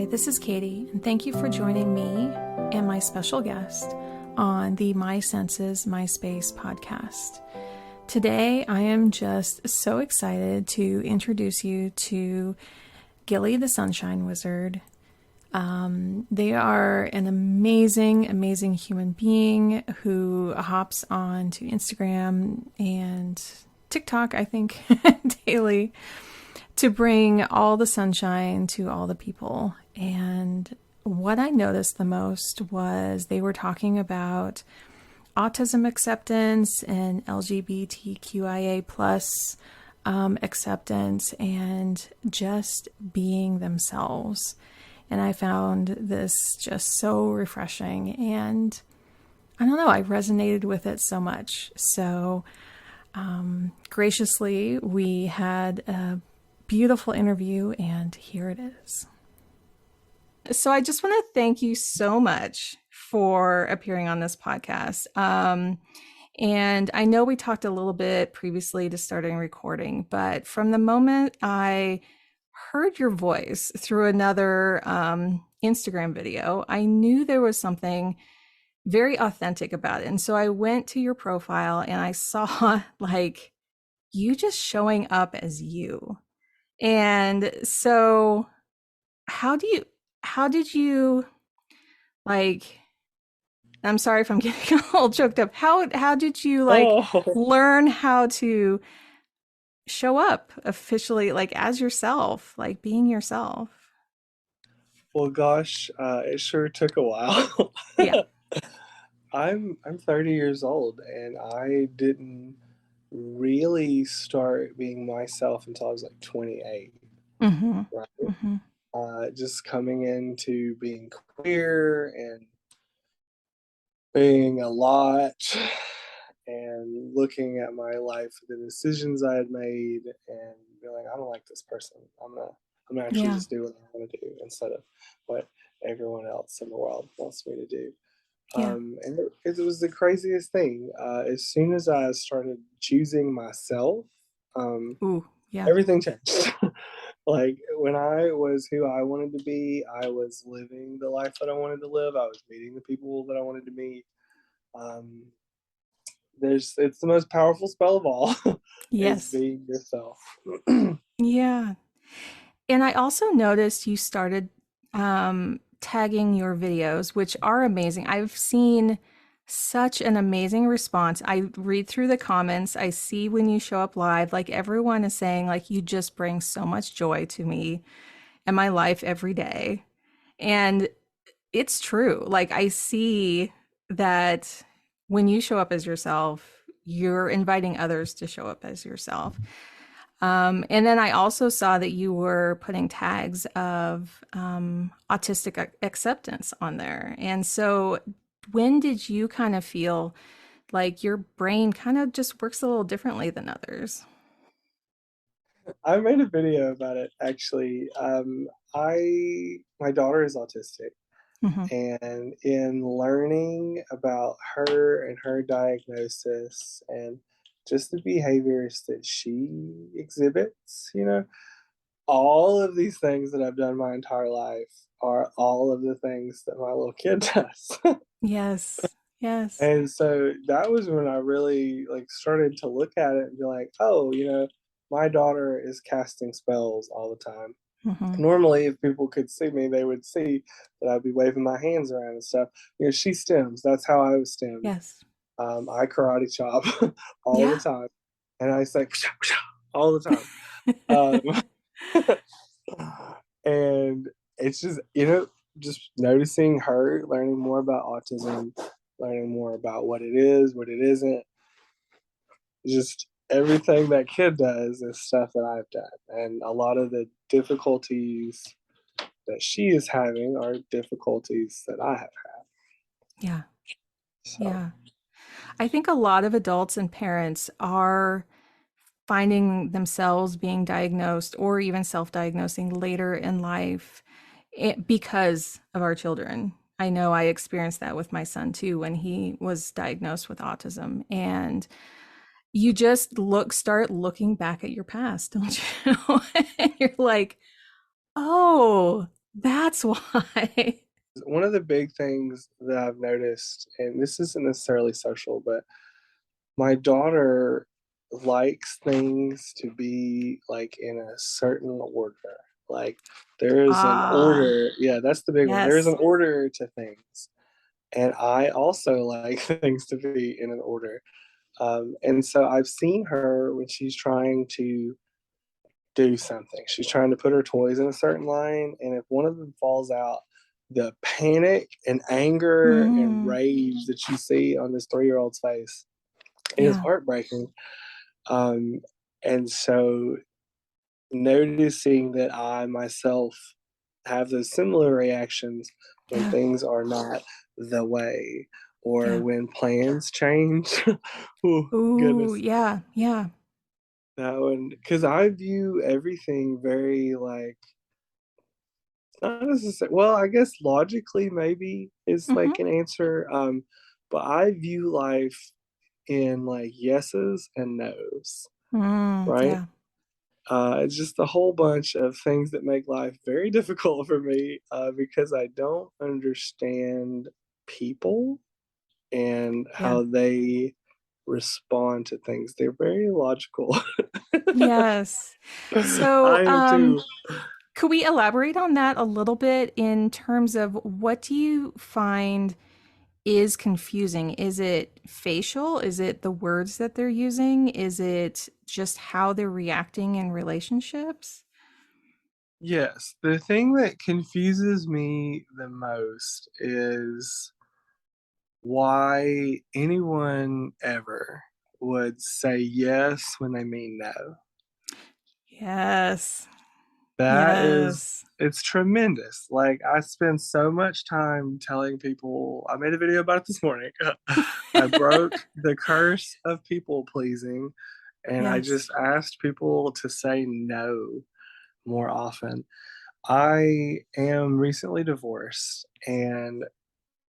this is Katie, and thank you for joining me and my special guest on the My Senses, My Space podcast. Today, I am just so excited to introduce you to Gilly the Sunshine Wizard. They are an amazing, amazing human being who hops on to Instagram and TikTok, I think, daily to bring all the sunshine to all the people. And what I noticed the most was they were talking about autism acceptance and LGBTQIA plus acceptance and just being themselves. And I found this just so refreshing. And I don't know, I resonated with it so much. So graciously, we had a beautiful interview, and here it is. So I just want to thank you so much for appearing on this podcast. And I know we talked a little bit previously to starting recording, but from the moment I heard your voice through another Instagram video, I knew there was something very authentic about it. And so I went to your profile and I saw like you just showing up as you. And so how did you like, I'm sorry if I'm getting all choked up. How did you like Oh, learn how to show up officially like as yourself, like being yourself? well, gosh, it sure took a while. Yeah. I'm 30 years old, and I didn't really start being myself until I was like 28, Mm-hmm. right? Mm-hmm. Just coming into being queer and being a lot, and looking at my life, the decisions I had made, and being like, I don't like this person. I'm gonna actually Yeah. just do what I want to do instead of what everyone else in the world wants me to do. Yeah. And it was the craziest thing. As soon as I started choosing myself, um, Ooh, yeah. everything changed. Like when I was who I wanted to be, I was living the life that I wanted to live. I was meeting the people that I wanted to meet. Um, it's the most powerful spell of all is Yes. being yourself. Yeah. And I also noticed you started tagging your videos, which are amazing. I've seen such an amazing response. I read through the comments. I see when you show up live, like everyone is saying, like, you just bring so much joy to me and my life every day. And it's true. Like, I see that when you show up as yourself, you're inviting others to show up as yourself. And then I also saw that you were putting tags of autistic acceptance on there. And so, when did you kind of feel like your brain kind of just works a little differently than others? I made a video about it actually. I my daughter is autistic, Hmm. and in learning about her and her diagnosis and just the behaviors that she exhibits, all of these things that I've done my entire life are all of the things that my little kid does. Yes, yes. And so that was when I really like started to look at it and be like, oh, my daughter is casting spells all the time. Hmm. Normally, if people could see me, they would see that I'd be waving my hands around and stuff. She stems. That's how I was stemmed. Yes. I karate chop all the Yeah. time, and I say all the time. And it's just just noticing her, learning more about autism, learning more about what it is, what it isn't, just everything that kid does is stuff that I've done, and a lot of the difficulties that she is having are difficulties that I have had. Yeah. So Yeah. I think a lot of adults and parents are finding themselves being diagnosed or even self-diagnosing later in life because of our children. I know I experienced that with my son too when he was diagnosed with autism. And you just start looking back at your past, don't you? And you're like, oh, That's why. One of the big things that I've noticed, and this isn't necessarily social, but my daughter likes things to be like in a certain order. Like there's an Ah, order. Yeah, that's the big one. There's yes. an order to things. And I also like things to be in an order. And so I've seen her when she's trying to do something. She's trying to put her toys in a certain line, and if one of them falls out, the panic and anger and Mm, rage that you see on this 3-year old's face is yeah, heartbreaking. Um, and so noticing that I myself have those similar reactions when yeah, things are not the way or yeah. when plans change. Oh, Ooh, goodness. yeah, yeah. That one, because I view everything very like, not necessarily, well, I guess logically maybe is like Mm-hmm. an answer. But I view life in like yeses and nos, right? Yeah, It's just a whole bunch of things that make life very difficult for me because I don't understand people and yeah. how they respond to things. They're very logical. Yes. So, I am too. could we elaborate on that a little bit in terms of what do you find is confusing? Is it facial? Is it the words that they're using? Is it just how they're reacting in relationships? Yes, the thing that confuses me the most is why anyone ever would say yes when they mean no. Yes. That is, Yes. it's tremendous. Like, I spend so much time telling people, I made a video about it this morning. I broke the curse of people pleasing, and I Yes. just asked people to say no more often. I am recently divorced, and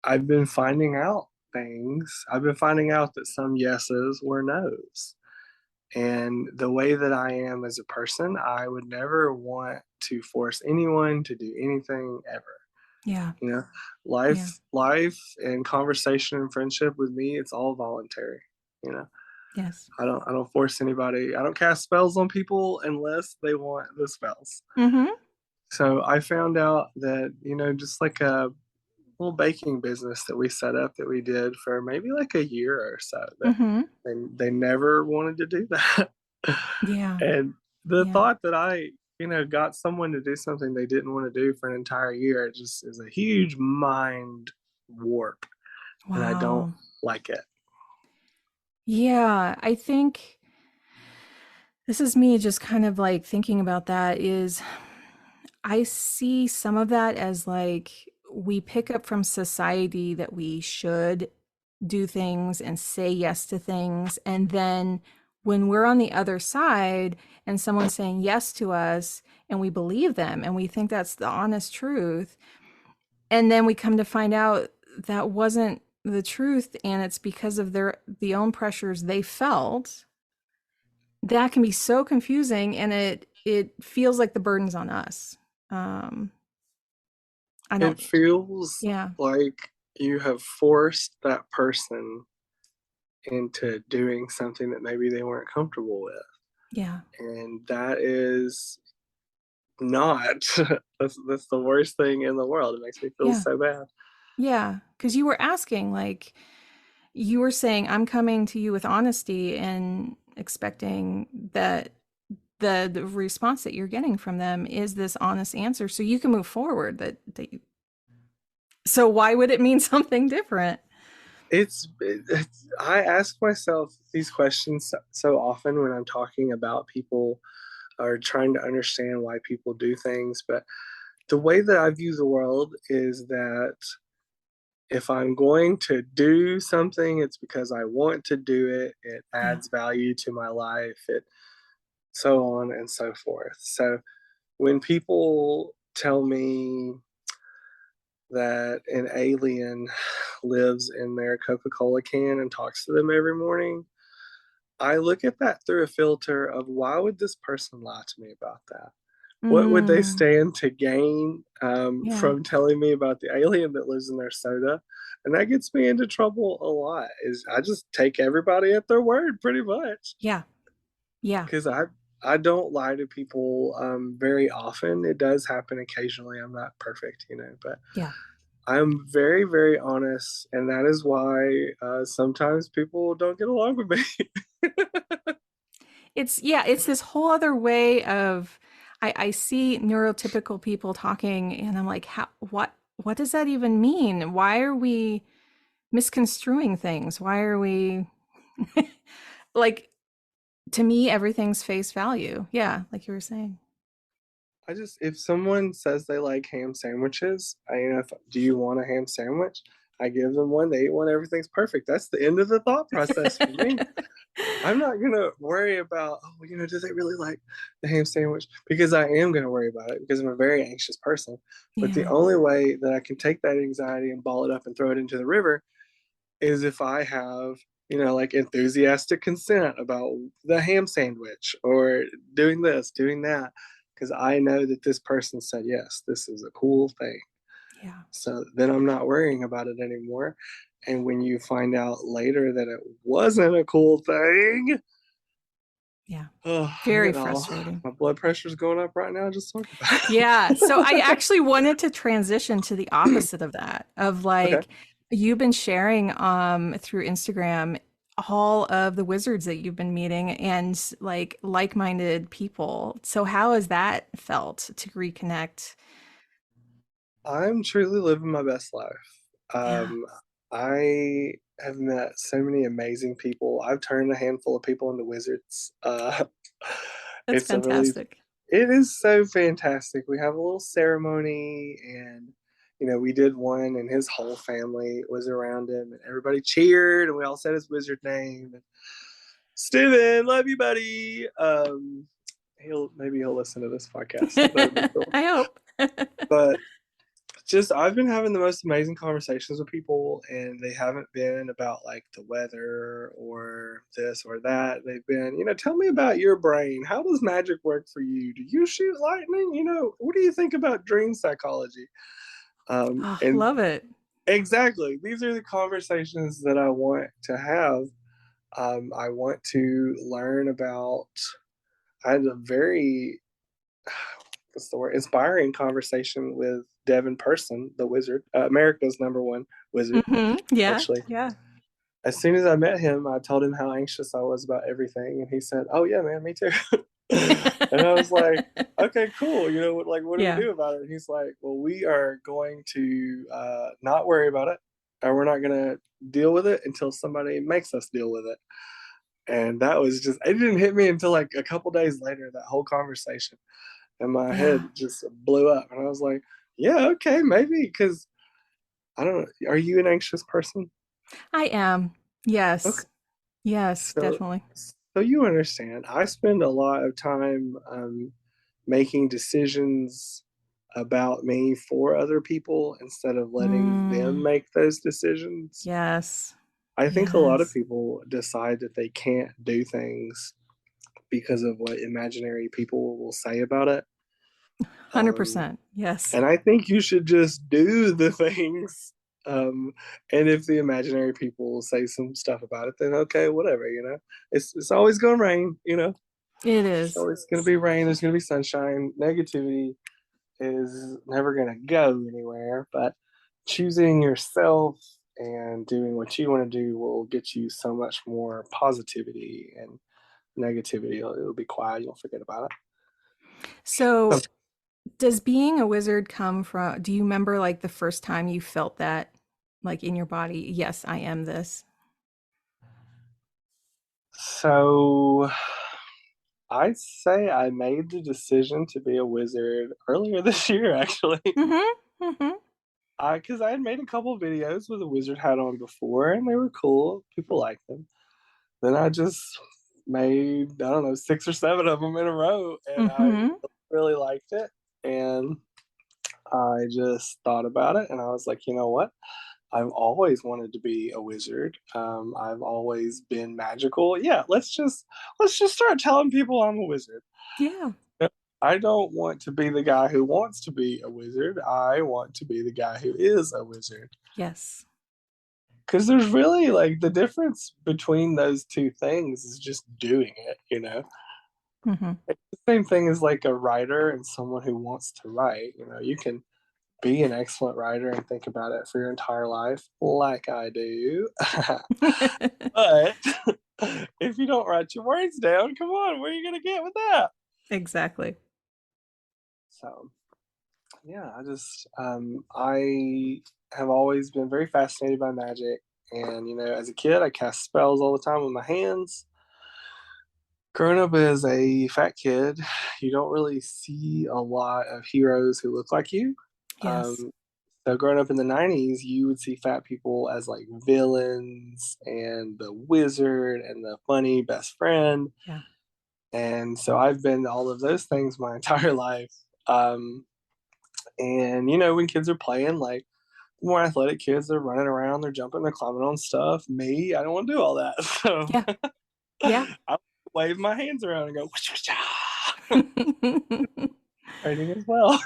I've been finding out things. I've been finding out that some yeses were nos. And the way that I am as a person, I would never want to force anyone to do anything ever. Yeah. You know, Yeah. life and conversation and friendship with me, it's all voluntary. You know, Yes. I don't force anybody. I don't cast spells on people unless they want the spells. Mm-hmm. So I found out that, just like a little baking business that we set up that we did for maybe like a year or so, that Mm-hmm. they never wanted to do that. Yeah. And the Yeah. thought that I, got someone to do something they didn't want to do for an entire year, it just is a huge mind warp. And I don't Wow. like it. Yeah, I think this is me just kind of like thinking about that is I see some of that as like we pick up from society that we should do things and say yes to things. And then when we're on the other side and someone's saying yes to us and we believe them and we think that's the honest truth, and then we come to find out that wasn't the truth and it's because of the own pressures they felt, that can be so confusing and it feels like the burden's on us. Um, I don't, It feels yeah, like you have forced that person into doing something that maybe they weren't comfortable with. yeah, And that is not, that's the worst thing in the world. It makes me feel yeah, so bad. yeah. Because you were asking, like, you were saying, I'm coming to you with honesty and expecting that the response that you're getting from them is this honest answer so you can move forward. So why would it mean something different? I ask myself these questions so often when I'm talking about people or trying to understand why people do things. But the way that I view the world is that if I'm going to do something, it's because I want to do it. It Yeah, adds value to my life. It so on and so forth. So when people tell me that an alien lives in their Coca-Cola can and talks to them every morning, I look at that through a filter of why would this person lie to me about that? what would they Mm, stand to gain yeah. from telling me about the alien that lives in their soda? And that gets me into trouble a lot. Is I just take everybody at their word pretty much Yeah. Yeah. because I don't lie to people very often. It does happen occasionally. I'm not perfect, but Yeah. I'm very, very honest, and that is why sometimes people don't get along with me. It's this whole other way of I see neurotypical people talking and I'm like, how what does that even mean? Why are we misconstruing things? Why are we like to me everything's face value. Yeah, like you were saying. I just if someone says they like ham sandwiches, do you want a ham sandwich? I give them one, they eat one, everything's perfect. That's the end of the thought process for me. I'm not gonna worry about, do they really like the ham sandwich? Because I am gonna worry about it because I'm a very anxious person. But the Yeah. only way that I can take that anxiety and ball it up and throw it into the river is if I have, like enthusiastic consent about the ham sandwich or doing this, doing that, because I know that this person said, yes, this is a cool thing. Yeah. So then I'm not worrying about it anymore. And when you find out later that it wasn't a cool thing, Yeah. oh, I'm Very getting all, frustrating. my blood pressure's going up right now just talking about it. Yeah. So I actually wanted to transition to the opposite of that, of Okay. like you've been sharing through Instagram all of the wizards that you've been meeting and like-minded people. So how has that felt to reconnect? I'm truly living my best life. Yeah. I have met so many amazing people. I've turned a handful of people into wizards. That's It's a really, fantastic. it is so fantastic. We have a little ceremony, and we did one, and his whole family was around him, and everybody cheered, and we all said his wizard name. And Steven, love you, buddy. He'll listen to this podcast, so that'll be cool. I hope. But just I've been having the most amazing conversations with people, and they haven't been about like the weather or this or that. They've been, tell me about your brain. How does magic work for you? Do you shoot lightning? What do you think about dream psychology? Oh, And love it. exactly, these are the conversations that I want to have. I want to learn about. I had a very what's the word, inspiring conversation with Devin Person, the wizard, America's number one wizard. Yeah. Actually, Yeah. as soon as I met him, I told him how anxious I was about everything, and he said, "Oh yeah, man, me too." And I was like, "Okay, cool. What do we Yeah. do about it?" And he's like, "Well, we are going to not worry about it, and we're not going to deal with it until somebody makes us deal with it." And that was just, it didn't hit me until like a couple days later, that whole conversation. And my head Yeah. just blew up. And I was like, yeah, okay, maybe. Because I don't know. Are you an anxious person? I am. Okay. Yes. Yes, So, definitely. so you understand. I spend a lot of time making decisions about me for other people instead of letting them Mm, make those decisions. yes. I think a lot of Yes. people decide that they can't do things because of what imaginary people will say about it. Um, 100%. Yes. and I think you should just do the things. Um, and if the imaginary people say some stuff about it, then okay, whatever. It's always gonna rain. It It's is. always gonna be rain. There's gonna be sunshine. Negativity is never gonna go anywhere. But choosing yourself and doing what you want to do will get you so much more positivity, and negativity. It'll be quiet. You'll forget about So, it. does being a wizard come from, do you remember like the first time you felt that like in your body? Yes, I am this. So I'd say I made the decision to be a wizard earlier this year, actually. Mm-hmm. Mm-hmm. Because I had made a couple videos with a wizard hat on before, and they were cool. People liked them. Then I just made, I don't know, 6 or 7 of them in a row, and I Mm-hmm. really liked it. And I just thought about it, and I was like, you know what? I've always wanted to be a wizard. I've always been magical. Yeah, let's just start telling people I'm a wizard. Yeah. I don't want to be the guy who wants to be a wizard. I want to be the guy who is a wizard. Yes. Because there's really like the difference between those two things is just doing it, you know? Mm-hmm. It's the same thing as like a writer and someone who wants to write. You know, you can be an excellent writer and think about it for your entire life, like I do. But if you don't write your words down, come on, where are you going to get with that? Exactly. So, yeah, I have always been very fascinated by magic. And, you know, as a kid, I cast spells all the time with my hands. Growing up as a fat kid, you don't really see a lot of heroes who look like you. Yes. Um, so growing up in the 90s, you would see fat people as like villains and the wizard and the funny best friend. Yeah. And so I've been all of those things my entire life. And you know, when kids are playing, like the more athletic kids, they're running around, they're jumping, they're climbing on stuff. Me, I don't want to do all that. So Yeah. Yeah. I wave my hands around and go, writing as well.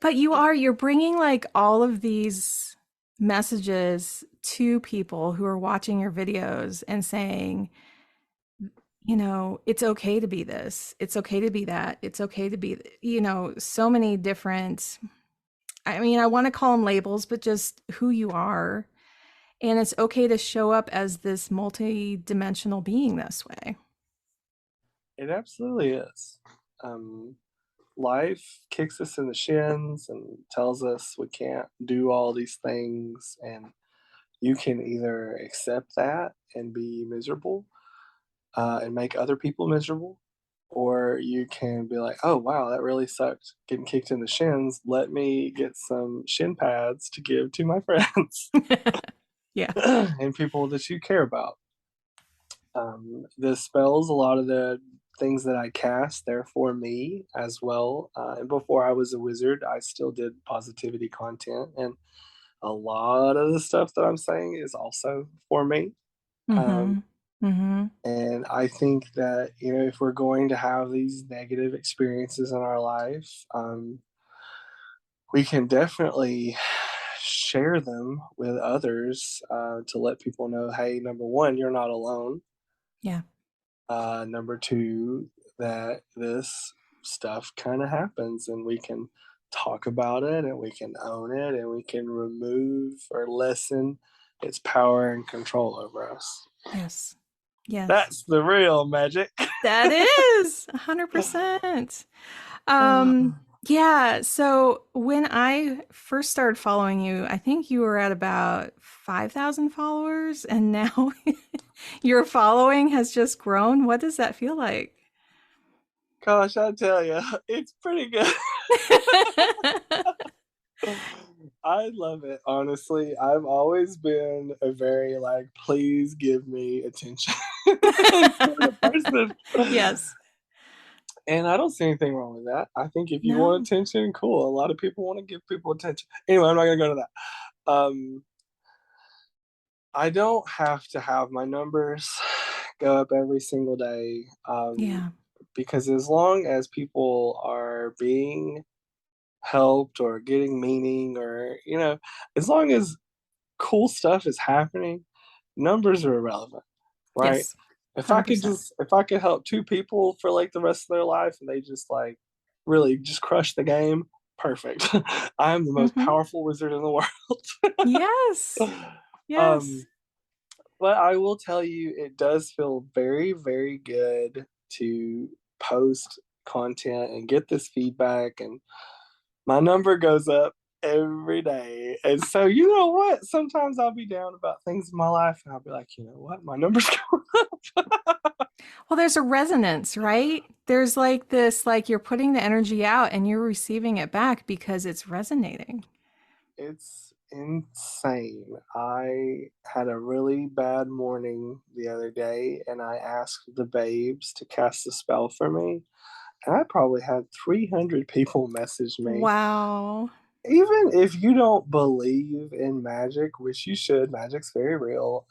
But you're bringing like all of these messages to people who are watching your videos and saying, it's okay to be this. It's okay to be that. It's okay to be, so many different, I mean, I want to call them labels, but just who you are. And it's okay to show up as this multi-dimensional being this way. It absolutely is. Um, Life kicks us in the shins and tells us we can't do all these things, and you can either accept that and be miserable and make other people miserable, or you can be like, oh wow, that really sucked getting kicked in the shins. Let me get some shin pads to give to my friends Yeah. and people that you care about. The spells, a lot of the things that I cast, they're for me as well. And before I was a wizard, I still did positivity content, and a lot of the stuff that I'm saying is also for me. Um, Mm-hmm. Mm-hmm. and I think that, you know, if we're going to have these negative experiences in our life, we can definitely share them with others to let people know, hey, number one, you're not alone. Yeah. Number two, that this stuff kind of happens and we can talk about it and we can own it and we can remove or lessen its power and control over us. Yes. Yes. That's the real magic. That is 100%. Um, yeah. So when I first started following you, I think you were at about 5,000 followers, and now your following has just grown. What does that feel like? Gosh, I tell you, it's pretty good. I love it, honestly. I've always been a very like, please give me attention sort of person. Yes. And I don't see anything wrong with that. I think if you want No. attention, cool. A lot of people want to give people attention. Anyway, I'm not going to go to that. I don't have to have my numbers go up every single day Yeah. because as long as people are being helped or getting meaning or, you know, as long as cool stuff is happening, numbers are irrelevant, right? Yes. 100%. If I could help two people for like the rest of their life and they just like really just crush the game, perfect. I'm the most Mm-hmm. powerful wizard in the Yes. world. um, Yes. but I will tell you, it does feel very, very good to post content and get this feedback, and my number goes up every day. And so, you know what? Sometimes I'll be down about things in my life, and I'll be like, you know what? My number's going up. Well, there's a resonance, right? There's like this, like you're putting the energy out and you're receiving it back because it's resonating. It's insane. I had a really bad morning the other day, and I asked the babes to cast a spell for me. And I probably had 300 people message me. Wow. Even if you don't believe in magic, which you should, magic's very real.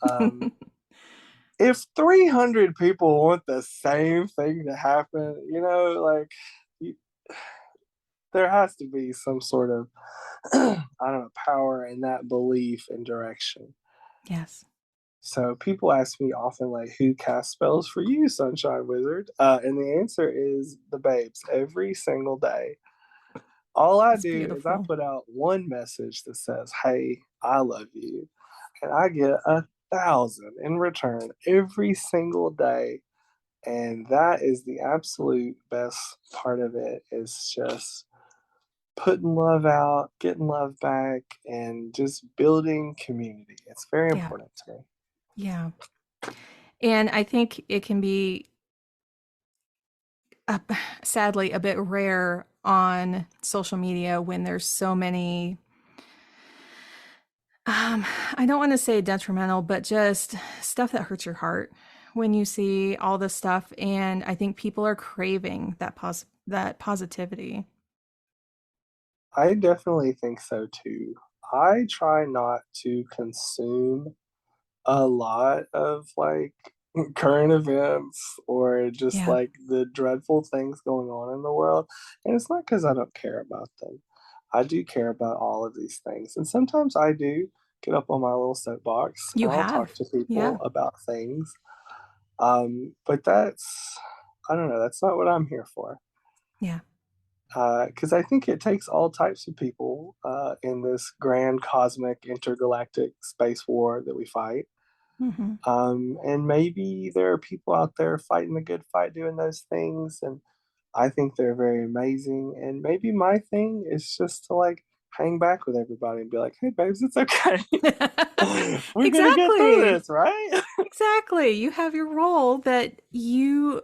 if 300 people want the same thing to happen, like you, there has to be some sort of, I don't know, power in that belief and direction. Yes. So people ask me often, like, who casts spells for you, Sunshine Wizard? And the answer is the babes every single day. All I That's do is I beautiful. put out one message that says, "Hey, I love you," and I get 1,000 in return every single day. And that is the absolute best part of it, is just putting love out, getting love back, and just building community. It's very Yeah. important to me. Yeah. And I think it can be uh, sadly a bit rare on social media when there's so many I don't want to say detrimental, but just stuff that hurts your heart when you see all this stuff. And I think people are craving that positivity. I definitely think so too. I try not to consume a lot of like current events or just Yeah. like the dreadful things going on in the world. And it's not because I don't care about them. I do care about all of these things. And sometimes I do get up on my little soapbox You and I'll talk have. to Yeah. people about things. But I don't know, that's not what I'm here for. Yeah. Because I think it takes all types of people in this grand cosmic intergalactic space war that we fight. Hmm. And maybe there are people out there fighting the good fight doing those things. And I think they're very amazing. And maybe my thing is just to like hang back with everybody and be like, hey, babes, it's okay. We're going to get through Exactly. this, right? Exactly. You have your role that you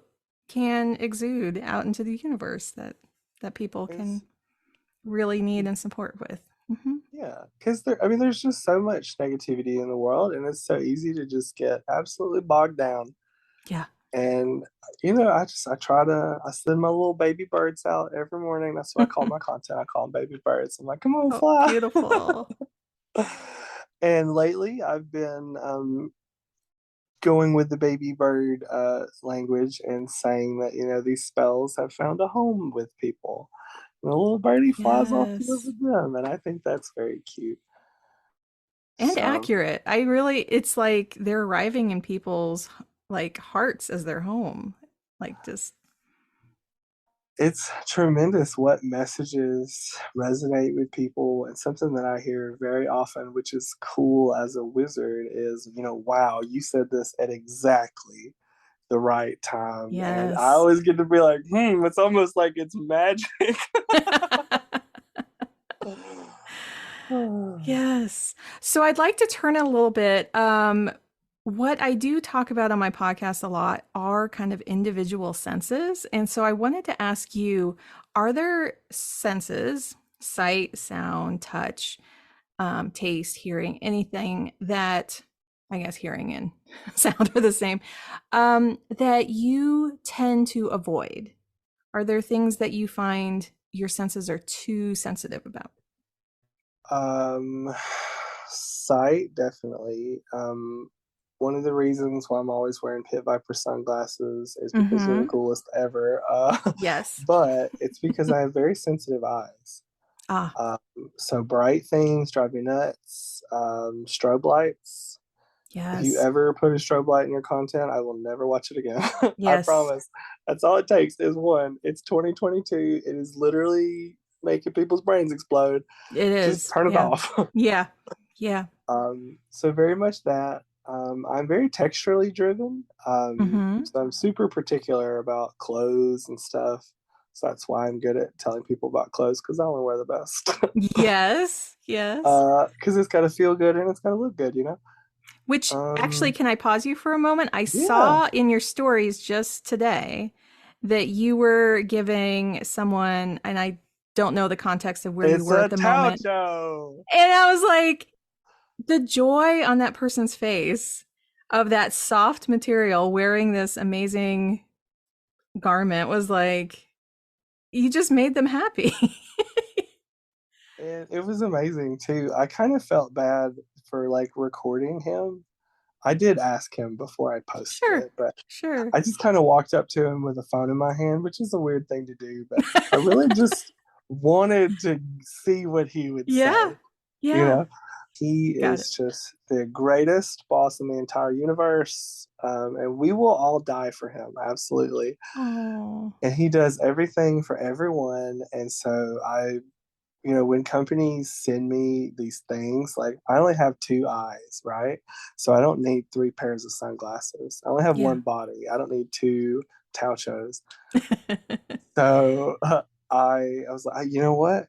can exude out into the universe that people can It's, really need and support with. Hmm. yeah, because I mean, there's just so much negativity in the world, and it's so easy to just get absolutely bogged down. Yeah. And I send my little baby birds out every morning. That's what I call my content. I call them baby birds. I'm like, come on, Oh, fly. beautiful. And lately, I've been going with the baby bird language and saying that these spells have found a home with people. And the little birdie flies off to live Yes. with them, and I think that's very cute. And So accurate. It's like they're arriving in people's like hearts as their home. Like just, it's tremendous what messages resonate with people. And something that I hear very often, which is cool as a wizard, is, wow, you said this at exactly the right time. And I yes. always get to be like, it's almost like it's magic. Yes. So I'd like to turn a little bit. What I do talk about on my podcast a lot are kind of individual senses. And so I wanted to ask you, are there senses, sight, sound, touch, taste, hearing, anything that I guess hearing and sound are the same, that you tend to avoid? Are there things that you find your senses are too sensitive about? um, Sight, definitely. One of the reasons why I'm always wearing Pit Viper sunglasses is because they're the Mm-hmm. coolest ever. Yes. But it's because I have very sensitive eyes. Ah, Um, so bright things drive me nuts. Strobe lights. If you yes. ever put a strobe light in your content, I will never watch it again. I Yes, promise. That's all it takes is one. It's 2022. It is literally making people's brains explode. it Just is. turn it Yeah. off. Yeah. Yeah. So very much that. I'm very texturally driven. Mm-hmm. So I'm super particular about clothes and stuff. So that's why I'm good at telling people about clothes because I only wear the best. Yes. Yes. Because it's got to feel good and it's got to look good. Which actually, Um, can I pause you for a moment? I yeah, saw in your stories just today that you were giving someone, and I don't know the context of where you it's were a at the Tao moment. show. And I was like, the joy on that person's face of that soft material wearing this amazing garment was like, you just made them happy. And it was amazing too. I kind of felt bad for like recording him. I did ask him before I posted Sure. it, but Sure. I just kind of walked up to him with a phone in my hand, which is a weird thing to do, but I really just wanted to see what he would Yeah. say. You Yeah. know, he Got is it. just the greatest boss in the entire universe, and we will all die for him, absolutely. Oh. And he does everything for everyone, and so when companies send me these things, like I only have two eyes, right? So I don't need three pairs of sunglasses. I only have Yeah. one body. I don't need two tauchos. So I was like, you know what?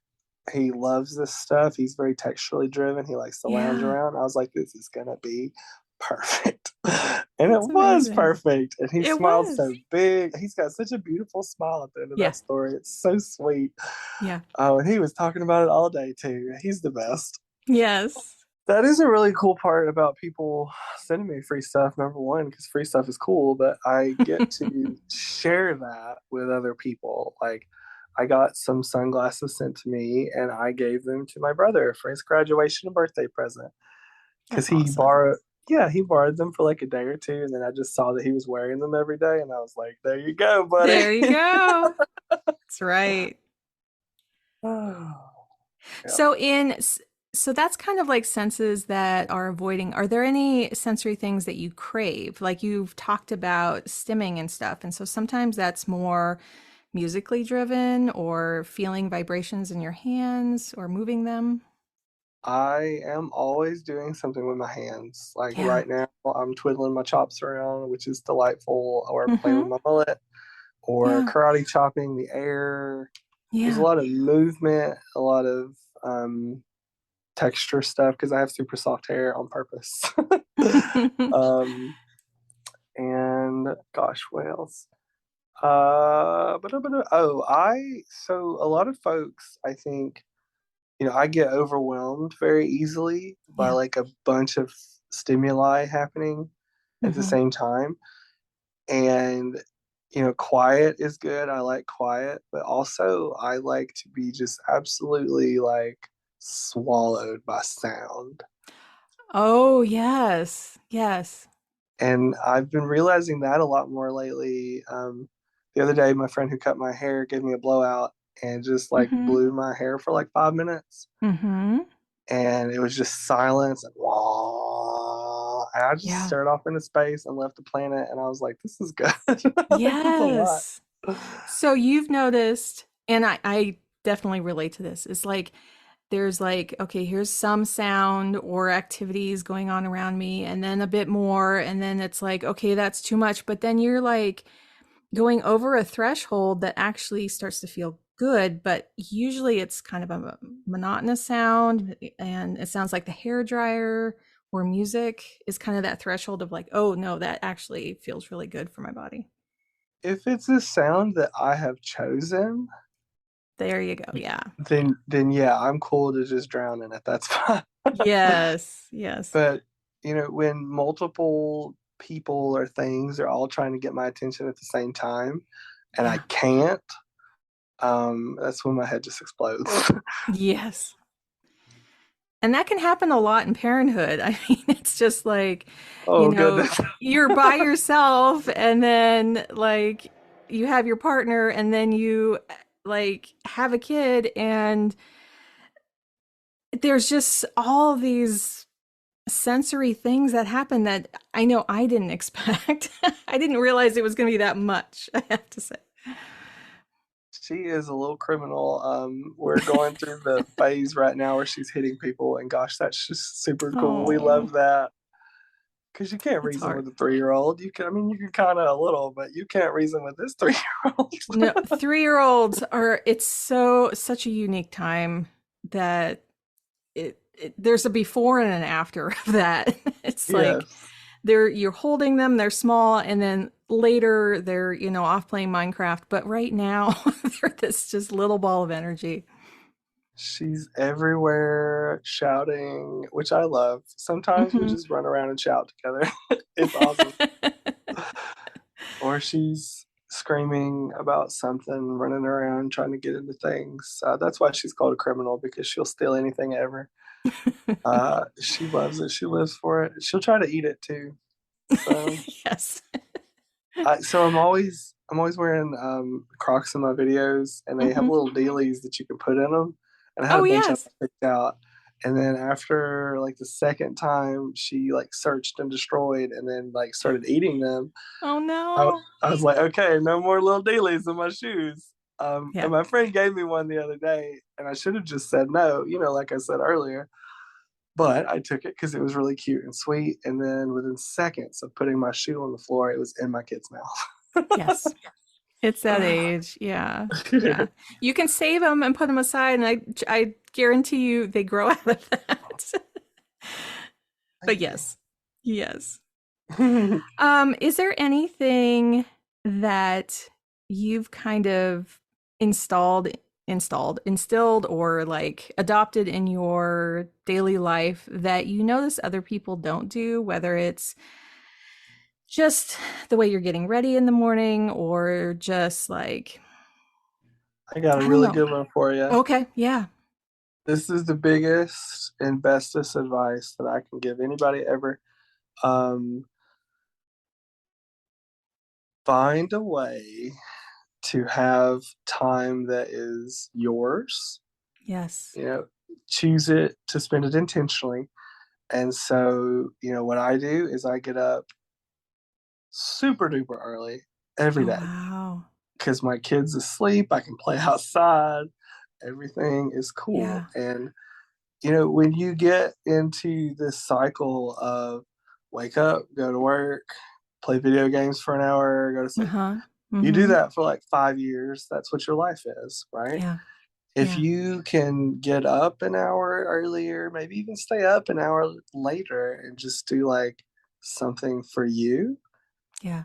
He loves this stuff. He's very texturally driven. He likes to lounge Yeah. around. I was like, this is gonna be perfect. And it That's was amazing. perfect. And he It smiled was. so big. He's got such a beautiful smile at the end of Yeah. that story. It's so sweet. Yeah. Oh, and he was talking about it all day too. He's the best. Yes. That is a really cool part about people sending me free stuff. Number one, because free stuff is cool, but I get to share that with other people. Like, I got some sunglasses sent to me, and I gave them to my brother for his graduation and birthday present because That's awesome. he borrowed them for like a day or two, and then I just saw that he was wearing them every day, and I was like, "There you go, buddy." There you go. That's right. Oh, yeah. So so that's kind of like senses that are avoiding. Are there any sensory things that you crave? Like you've talked about stimming and stuff. And so sometimes that's more musically driven or feeling vibrations in your hands or moving them. I am always doing something with my hands. Like Yeah. right now, I'm twiddling my chops around, which is delightful, or playing with Mm-hmm. my mullet, or Yeah. karate chopping the air. There's a Yeah. lot of movement, a lot of texture stuff because I have super soft hair on purpose. um, and gosh, what else? So a lot of folks, I think, I get overwhelmed very easily by Yeah. like a bunch of stimuli happening at the Mm-hmm. same time. And, quiet is good. I like quiet, but also I like to be just absolutely like swallowed by sound. Oh, yes. Yes. And I've been realizing that a lot more lately. The other day, my friend who cut my hair gave me a blowout and just like Mm-hmm. blew my hair for like 5 minutes. Mm-hmm. And it was just silence and wah. And I just Yeah. stared off into space and left the planet. And I was like, this is good. I like this a lot. Yes. So you've noticed, and I definitely relate to this. It's like there's like, okay, here's some sound or activities going on around me, and then a bit more, and then it's like, okay, that's too much. But then you're like going over a threshold that actually starts to feel good, but usually it's kind of a monotonous sound, and it sounds like the hair dryer or music is kind of that threshold of like, oh no, that actually feels really good for my body. If it's a sound that I have chosen, There you go. Yeah. then yeah, I'm cool to just drown in it. That's fine. Yes. Yes. But when multiple people or things are all trying to get my attention at the same time, and I Yeah. can't, that's when my head just explodes. Yes. And that can happen a lot in parenthood. I mean, it's just like, Oh goodness. you're by yourself and then like you have your partner and then you like have a kid and there's just all these sensory things that happen that I know I didn't expect. I didn't realize it was going to be that much, I have to say. She is a little criminal. We're going through the phase right now where she's hitting people, and gosh, that's just super cool. We Oh, love that because you can't it's reason hard. with a 3-year-old. You can kind of a little, but you can't reason with this 3-year-old. No, 3-year-olds are, it's such a unique time that there's a before and an after of that. It's like Yes, you're holding them, they're small, and then later they're, off playing Minecraft. But right now they're this just little ball of energy. she's everywhere shouting, which I love. Sometimes we Hmm. just run around and shout together. It's awesome. Or she's screaming about something, running around trying to get into things. That's why she's called a criminal because she'll steal anything ever. She loves it. She lives for it. She'll try to eat it too. So Yes. I'm always wearing Crocs in my videos, and they have Hmm. little dealies that you can put in them. And I had Oh, a bunch of yes. them picked out. And then after like the second time, she like searched and destroyed, and then like started eating them. Oh, I, no. I was like, okay, no more little dealies in my shoes. Yeah. And my friend gave me one the other day, and I should have just said no, like I said earlier. But I took it because it was really cute and sweet. And then within seconds of putting my shoe on the floor, it was in my kid's mouth. Yes. It's that age. Yeah. Yeah. You can save them and put them aside, and I guarantee you they grow out of that. But Thank yes. Yes. you. Is there anything that you've kind of instilled, or like adopted in your daily life that you notice other people don't do, whether it's just the way you're getting ready in the morning or just like, I got a I don't really know. good one for you. Okay, yeah. This is the biggest and bestest advice that I can give anybody ever. Um, find a way to have time that is yours. Yes. You know, choose it to spend it intentionally. And so, what I do is I get up super duper early every Oh, day wow. because my kid's asleep. I can play outside. Everything is cool. Yeah. And when you get into this cycle of wake up, go to work, play video games for an hour, go to sleep, Uh-huh. you do Mm-hmm. that for like 5 years. That's what your life is, right? Yeah. If Yeah. you can get up an hour earlier, maybe even stay up an hour later and just do like something for you, Yeah.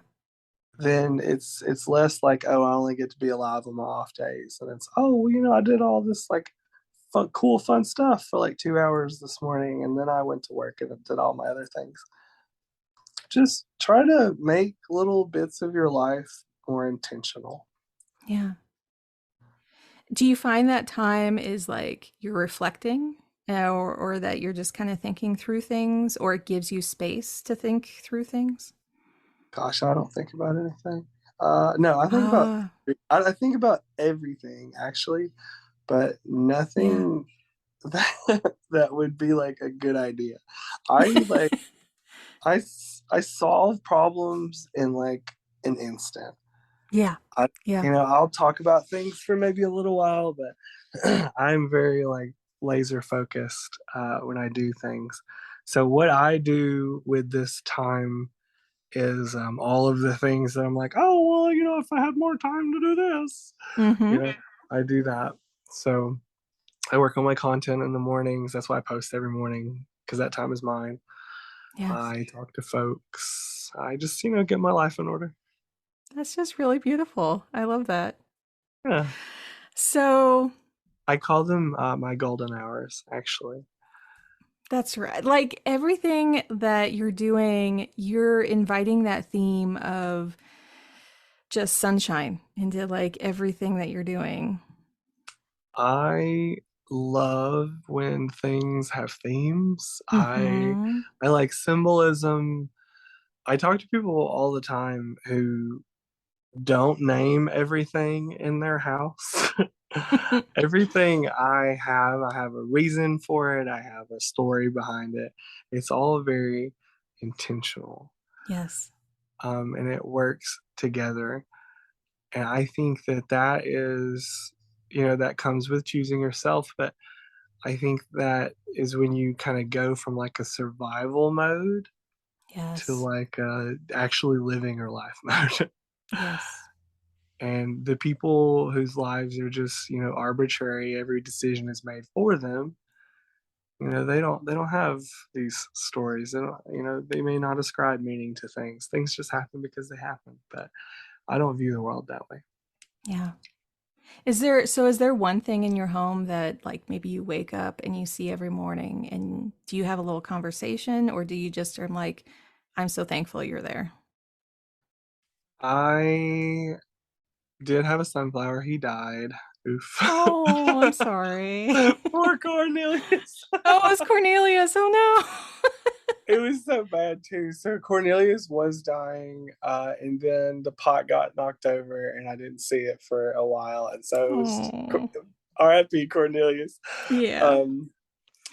then it's less like, oh, I only get to be alive on my off days, and it's, oh, well, I did all this like cool fun stuff for like 2 hours this morning, and then I went to work and did all my other things. Just try to make little bits of your life more intentional. Yeah. Do you find that time is like you're reflecting, or that you're just kind of thinking through things, or it gives you space to think through things? Gosh, I don't think about anything. No, Ah, I think about everything actually, but yeah. nothing that would be like a good idea. I like I solve problems in like an instant. Yeah. I Yeah. I'll talk about things for maybe a little while, but I'm very like laser focused when I do things. So what I do with this time is all of the things that I'm like, oh well, if I had more time to do this, you Mm-hmm. know, I do that. So I work on my content in the mornings. That's why I post every morning because that time is mine. Yes. I talk to folks. I just get my life in order. That's just really beautiful. I love that. Yeah, So I call them my golden hours, actually. that's right. Like everything that you're doing, you're inviting that theme of just sunshine into like everything that you're doing. I love when things have themes. Mm-hmm. I like symbolism. I talk to people all the time who don't name everything in their house. Everything I have a reason for it. I have a story behind it. It's all very intentional, Yes. and it works together. And I think that is, that comes with choosing yourself. But I think that is when you kind of go from like a survival mode to Yes. like actually living your life mode. Yes. And the people whose lives are just arbitrary, every decision is made for them. They don't have these stories. They don't, they may not ascribe meaning to things. Things just happen because they happen. But I don't view the world that way. Yeah. Is there one thing in your home that like maybe you wake up and you see every morning, and do you have a little conversation, or do you just are like, I'm so thankful you're there? I did have a sunflower. He died. Oof. Oh, I'm sorry. Poor Cornelius. Oh, it's Cornelius. Oh no. it was so bad too. So Cornelius was dying, and then the pot got knocked over, and I didn't see it for a while, and so it was Oh, R.I.P. Cornelius. yeah. Um,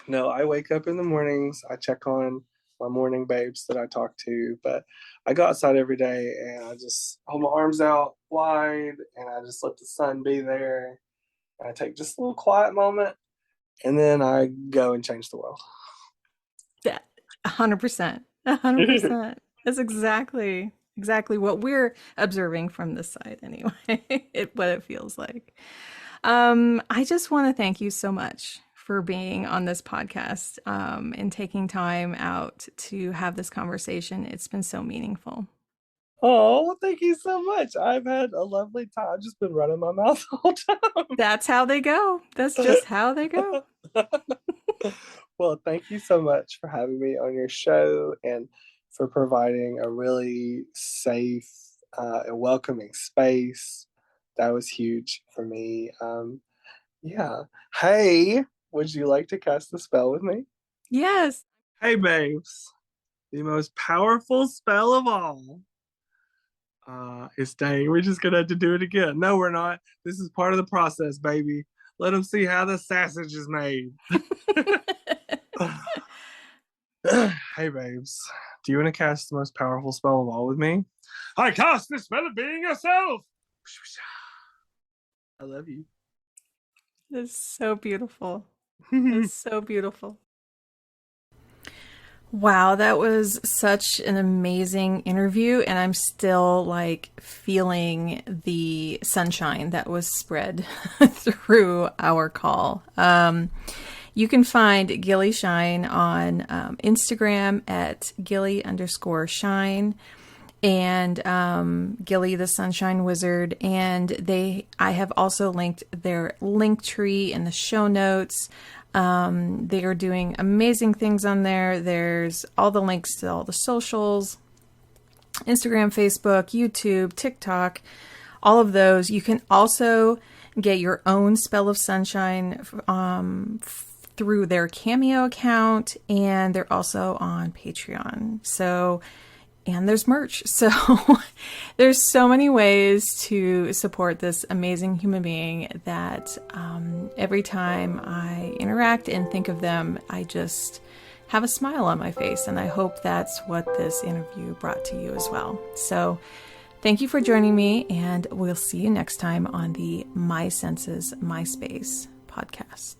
no, I wake up in the mornings. I check on my morning babes that I talk to, but I go outside every day and I just hold my arms out wide and I just let the sun be there. And I take just a little quiet moment and then I go and change the world. That 100%. 100%. That's exactly what we're observing from this side anyway. What it feels like. I just want to thank you so much for being on this podcast, and taking time out to have this conversation. It's been so meaningful. Oh, well, thank you so much. I've had a lovely time. I've just been running my mouth the whole That's how they go. That's just how they go. time. Well, thank you so much for having me on your show and for providing a really safe and welcoming space. That was huge for me. Yeah. Hey, would you like to cast the spell with me? Yes. Hey, babes. The most powerful spell of all is staying. We're just gonna have to do it again. No, we're not. This is part of the process, baby. Let them see how the sausage is made. Hey, babes. Do you want to cast the most powerful spell of all with me? I cast the spell of being yourself. I love you. It's so beautiful. It's so beautiful. Wow, that was such an amazing interview, and I'm still like feeling the sunshine that was spread through our call. You can find Gilly Shine on Instagram at Gilly_Shine and Gilly the Sunshine Wizard. And I have also linked their link tree in the show notes. They are doing amazing things on there. There's all the links to all the socials, Instagram, Facebook, YouTube, TikTok, all of those. You can also get your own spell of sunshine through their Cameo account, and they're also on Patreon. And there's merch. So there's so many ways to support this amazing human being that every time I interact and think of them, I just have a smile on my face. And I hope that's what this interview brought to you as well. So thank you for joining me, and we'll see you next time on the My Senses, My Space podcast.